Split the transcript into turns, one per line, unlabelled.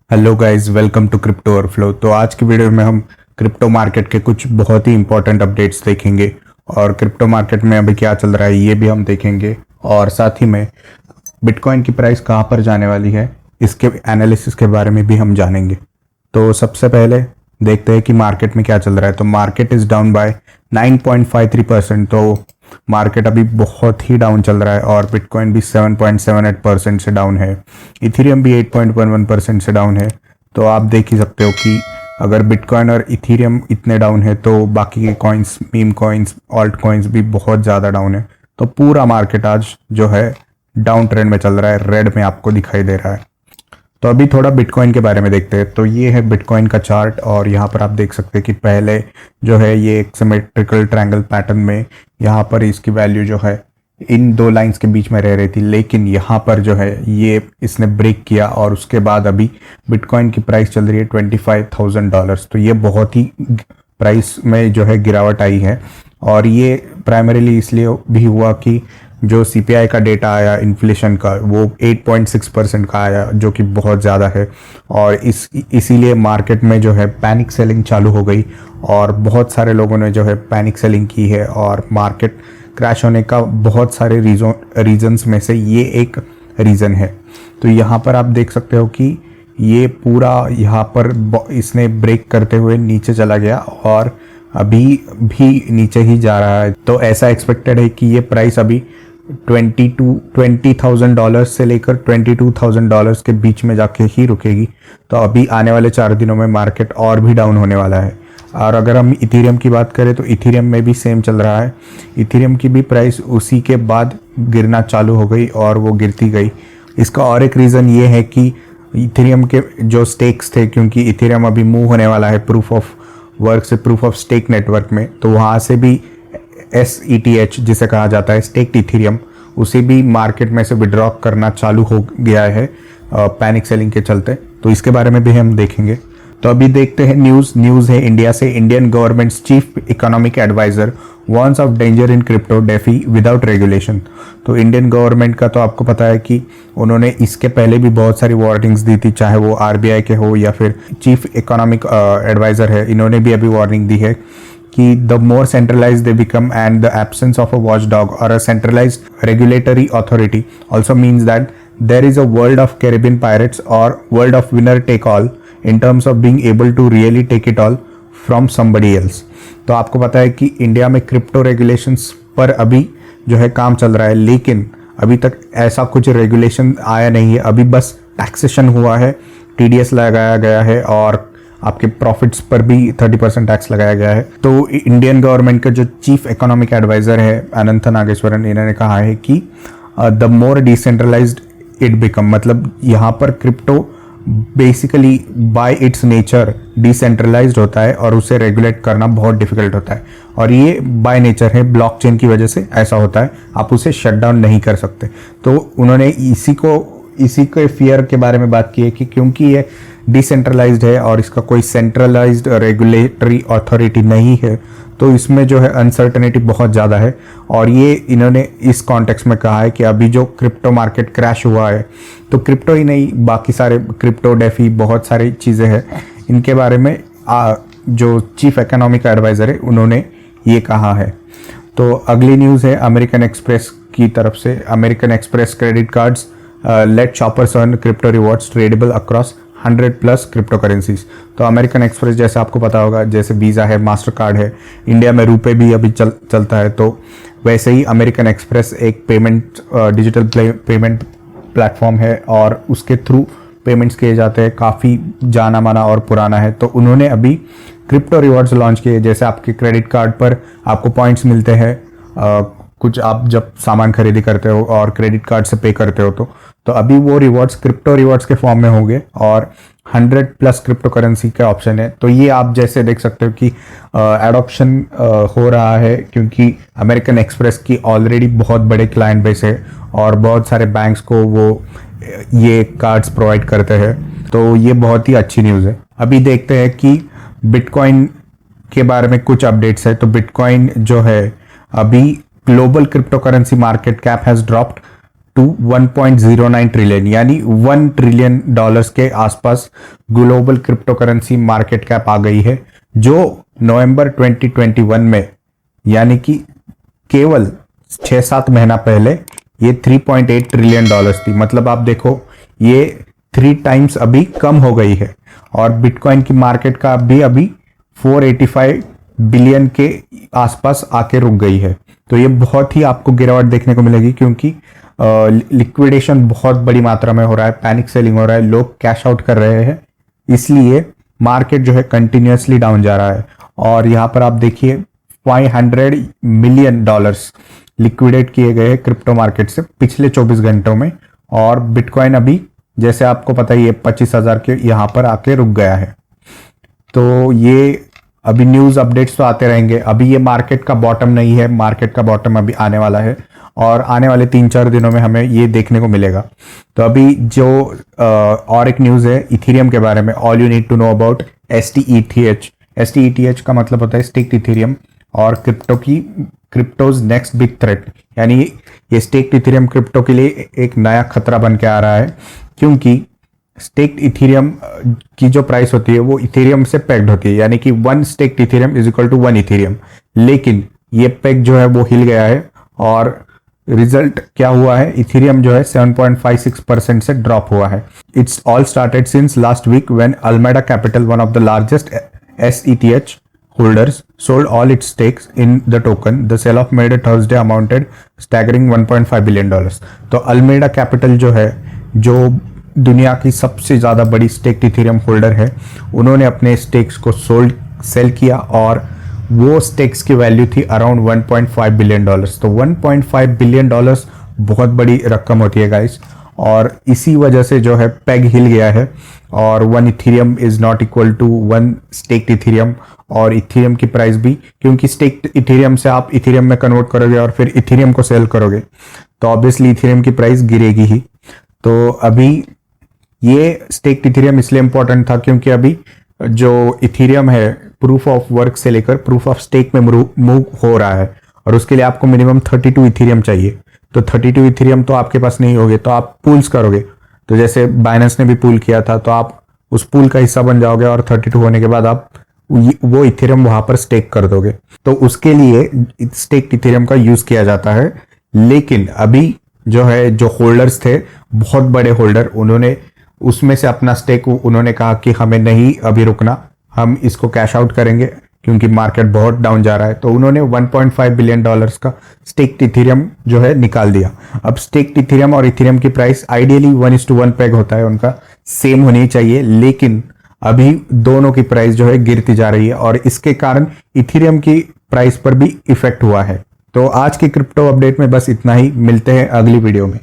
Hello guys, welcome to crypto overflow. तो आज की वीडियो में हम क्रिप्टो मार्केट के कुछ बहुत ही इंपॉर्टेंट अपडेट्स देखेंगे और क्रिप्टो मार्केट में अभी क्या चल रहा है ये भी हम देखेंगे। और साथ ही में बिटकॉइन की प्राइस कहाँ पर जाने वाली है इसके एनालिसिस के बारे में भी हम जानेंगे। तो सबसे पहले देखते हैं कि मार्केट में क्या चल रहा है। तो मार्केट इज डाउन बाय 9.53%। तो मार्केट अभी बहुत ही डाउन चल रहा है और बिटकॉइन भी 7.78% से डाउन है। इथीरियम भी 8.11% से डाउन है। तो आप देख ही सकते हो कि अगर बिटकॉइन और इथीरियम इतने डाउन है तो बाकी के coins, meme coins, alt coins भी बहुत ज़्यादा डाउन है। तो पूरा मार्केट आज जो है डाउन ट्रेंड में चल रहा है, रेड में आपको दिखाई दे रहा है। तो अभी थोड़ा बिटकॉइन के बारे में देखते हैं। तो ये है बिटकॉइन का चार्ट और यहाँ पर आप देख सकते हैं कि पहले जो है ये एक सिमेट्रिकल ट्रायंगल पैटर्न में यहाँ पर इसकी वैल्यू जो है इन दो लाइंस के बीच में रह रही थी, लेकिन यहाँ पर जो है ये इसने ब्रेक किया और उसके बाद अभी बिटकॉइन की प्राइस चल रही है $25,000। तो ये बहुत ही प्राइस में जो है गिरावट आई है और ये प्राइमरीली इसलिए भी हुआ कि जो सीपीआई का डेटा आया इन्फ्लेशन का वो 8.6% का आया, जो कि बहुत ज़्यादा है। और इसीलिए मार्केट में जो है पैनिक सेलिंग चालू हो गई और बहुत सारे लोगों ने जो है पैनिक सेलिंग की है और मार्केट क्रैश होने का बहुत सारे रीजन्स में से ये एक रीज़न है। तो यहाँ पर आप देख सकते हो कि ये पूरा यहाँ पर इसने ब्रेक करते हुए नीचे चला गया और अभी भी नीचे ही जा रहा है। तो ऐसा एक्सपेक्टेड है कि ये प्राइस अभी $20,000 से लेकर $22,000 के बीच में जाके ही रुकेगी। तो अभी आने वाले 4 दिनों में मार्केट और भी डाउन होने वाला है। और अगर हम इथीरियम की बात करें तो इथीरियम में भी सेम चल रहा है। इथीरियम की भी प्राइस उसी के बाद गिरना चालू हो गई और वो गिरती गई। इसका और एक रीज़न ये है कि इथीरियम के जो स्टेक्स थे, क्योंकि इथीरियम अभी मूव होने वाला है प्रूफ ऑफ वर्क से प्रूफ ऑफ स्टेक नेटवर्क में, तो वहाँ से भी SETH जिसे कहा जाता है स्टेक्ड इथीरियम, उसे भी मार्केट में से विड्रॉ करना चालू हो गया है पैनिक सेलिंग के चलते। तो इसके बारे में भी हम देखेंगे। तो अभी देखते हैं न्यूज़ है इंडिया से। Indian government's chief economic adviser warns of danger in crypto DeFi without regulation. तो इंडियन गवर्नमेंट का तो आपको पता है कि उन्होंने इसके पहले भी बहुत सारी वार्निंग्स दी थी, चाहे वो RBI के हो या फिर चीफ इकोनॉमिक एडवाइजर है, इन्होंने भी अभी वार्निंग दी है कि the more centralised they become and the absence of a watchdog और a centralised regulatory authority also means that there is a world of Caribbean pirates और world of winner take all in terms of being able to really take it all from somebody else। तो आपको पता है कि India में crypto regulations पर अभी जो है काम चल रहा है, लेकिन अभी तक ऐसा कुछ रेगुलेशन आया नहीं है। अभी बस टैक्सेशन हुआ है, TDS लगाया गया है और आपके प्रॉफिट्स पर भी 30% टैक्स लगाया गया है। तो इंडियन गवर्नमेंट का जो चीफ इकोनॉमिक एडवाइजर है अनंत नागेश्वरन, इन्होंने कहा है कि the more decentralized it become, मतलब यहाँ पर crypto basically by its nature decentralized होता है और उसे रेगुलेट करना बहुत डिफिकल्ट होता है। और ये बाय नेचर है, ब्लॉकचेन की वजह से ऐसा होता है, आप उसे शट डाउन नहीं कर सकते। तो उन्होंने इसी के फियर के बारे में बात की है कि क्योंकि ये डिसेंट्रलाइज्ड है और इसका कोई सेंट्रलाइज्ड रेगुलेटरी अथॉरिटी नहीं है, तो इसमें जो है अनसर्टेनिटी बहुत ज़्यादा है। और ये इन्होंने इस कॉन्टेक्स्ट में कहा है कि अभी जो क्रिप्टो मार्केट क्रैश हुआ है, तो क्रिप्टो ही नहीं, बाकी सारे क्रिप्टो डेफी बहुत सारी चीज़ें हैं, इनके बारे में जो चीफ इकोनॉमिक एडवाइज़र है उन्होंने ये कहा है। तो अगली न्यूज़ है अमेरिकन एक्सप्रेस की तरफ से। American Express credit cards let shoppers earn crypto rewards tradeable across 100+ cryptocurrencies. तो अमेरिकन एक्सप्रेस जैसे आपको पता होगा, जैसे वीज़ा है, मास्टर कार्ड है, इंडिया में रुपए भी अभी चलता है, तो वैसे ही अमेरिकन एक्सप्रेस एक डिजिटल पेमेंट प्लेटफॉर्म है और उसके थ्रू पेमेंट्स किए जाते हैं, काफ़ी जाना माना और पुराना है। तो उन्होंने अभी क्रिप्टो रिवॉर्ड्स लॉन्च किए। जैसे आपके क्रेडिट कार्ड पर आपको पॉइंट्स मिलते हैं कुछ आप जब सामान खरीदी करते हो और क्रेडिट कार्ड से पे करते हो, तो अभी वो रिवॉर्ड्स क्रिप्टो रिवॉर्ड्स के फॉर्म में होंगे और 100+ क्रिप्टो करेंसी का ऑप्शन है। तो ये आप जैसे देख सकते हो कि एडॉप्शन हो रहा है, क्योंकि अमेरिकन एक्सप्रेस की ऑलरेडी बहुत बड़े क्लाइंट बेस है और बहुत सारे बैंक्स को वो ये कार्ड्स प्रोवाइड करते हैं। तो ये बहुत ही अच्छी न्यूज़ है। अभी देखते हैं कि बिटकॉइन के बारे में कुछ अपडेट्स है। तो बिटकॉइन जो है अभी global crypto currency market cap has dropped to 1.09 trillion, यानी 1 ट्रिलियन डॉलर्स के आसपास global crypto currency market cap आ गई है, जो नवंबर 2021 में, यानी कि केवल 6-7 महीना पहले ये 3.8 ट्रिलियन डॉलर्स थी। मतलब आप देखो ये 3 टाइम्स अभी कम हो गई है। और बिटकॉइन की मार्केट का अभी 485 बिलियन के आसपास आके रुक गई है। तो ये बहुत ही आपको गिरावट देखने को मिलेगी, क्योंकि लिक्विडेशन बहुत बड़ी मात्रा में हो रहा है, पैनिक सेलिंग हो रहा है, लोग कैश आउट कर रहे हैं, इसलिए मार्केट जो है कंटिन्यूसली डाउन जा रहा है। और यहाँ पर आप देखिए 500 मिलियन डॉलर्स लिक्विडेट किए गए क्रिप्टो मार्केट से पिछले 24 घंटों में। और बिटकॉइन अभी जैसे आपको पता ही है 25,000 के यहाँ पर आके रुक गया है। तो ये अभी न्यूज़ अपडेट्स तो आते रहेंगे। अभी ये मार्केट का बॉटम नहीं है, मार्केट का बॉटम अभी आने वाला है और आने वाले 3-4 दिनों में हमें ये देखने को मिलेगा। तो अभी जो और एक न्यूज़ है इथेरियम के बारे में, all you need to know about STETH। STETH का मतलब होता है स्टेक्ड इथेरियम, और क्रिप्टोज नेक्स्ट बिग थ्रेट, यानी ये स्टेक्ड इथेरियम क्रिप्टो के लिए एक नया खतरा बन के आ रहा है, क्योंकि स्टेक्ड इथेरियम की जो प्राइस होती है वो इथेरियम से पेग्ड होती है, यानी कि 1 staked Ethereum is equal to 1 Ethereum. लेकिन ये पेग जो है वो हिल गया है और रिजल्ट क्या हुआ है, इथेरियम जो है 7.56% से ड्रॉप हुआ है। It's all started since last week when Alameda Capital, one of the largest SETH holders, sold all its stakes in the token. The sell-off made a Thursday amounted staggering 1.5 billion dollars. तो Almeida capital जो है, जो दुनिया की सबसे ज़्यादा बड़ी stacked Ethereum holder है, उन्होंने अपने स्टेक्स को सेल किया और वो स्टेक्स की वैल्यू थी अराउंड 1.5 बिलियन डॉलर्स। तो 1.5 बिलियन डॉलर्स बहुत बड़ी रकम होती है गाइस, और इसी वजह से जो है पेग हिल गया है और 1 Ethereum is not equal to 1 staked Ethereum. और इथेरियम की प्राइस भी, क्योंकि स्टेक्ड इथेरियम से आप इथेरियम में कन्वर्ट करोगे और फिर इथेरियम को सेल करोगे तो ऑब्वियसली इथेरियम की प्राइस गिरेगी ही। तो अभी ये स्टेक्ड इथेरियम इसलिए इंपॉर्टेंट था क्योंकि अभी जो इथेरियम है प्रूफ ऑफ वर्क से लेकर प्रूफ ऑफ स्टेक में मूव हो रहा है, और उसके लिए आपको मिनिमम 32 इथेरियम चाहिए। तो 32 इथेरियम तो आपके पास नहीं होगे, तो आप पूल्स करोगे। तो जैसे बाइनेंस ने भी पूल किया था, तो आप उस पूल का हिस्सा बन जाओगे और 32 होने के बाद आप वो इथेरियम वहां पर स्टेक कर दोगे। तो उसके लिए स्टेक्ड इथेरियम का यूज किया जाता है। लेकिन अभी जो है, जो होल्डर्स थे बहुत बड़े होल्डर, उन्होंने उसमें से अपना स्टेक उन्होंने कहा कि हमें नहीं अभी रुकना, हम इसको कैश आउट करेंगे क्योंकि मार्केट बहुत डाउन जा रहा है। तो उन्होंने 1.5 बिलियन डॉलर्स का स्टेक्ड इथेरियम जो है निकाल दिया। अब स्टेक्ड इथेरियम और इथेरियम की प्राइस आइडियली 1:1 पेग होता है, उनका सेम होनी चाहिए, लेकिन अभी दोनों की प्राइस जो है गिरती जा रही है और इसके कारण इथेरियम की प्राइस पर भी इफेक्ट हुआ है। तो आज की क्रिप्टो अपडेट में बस इतना ही, मिलते हैं अगली वीडियो में।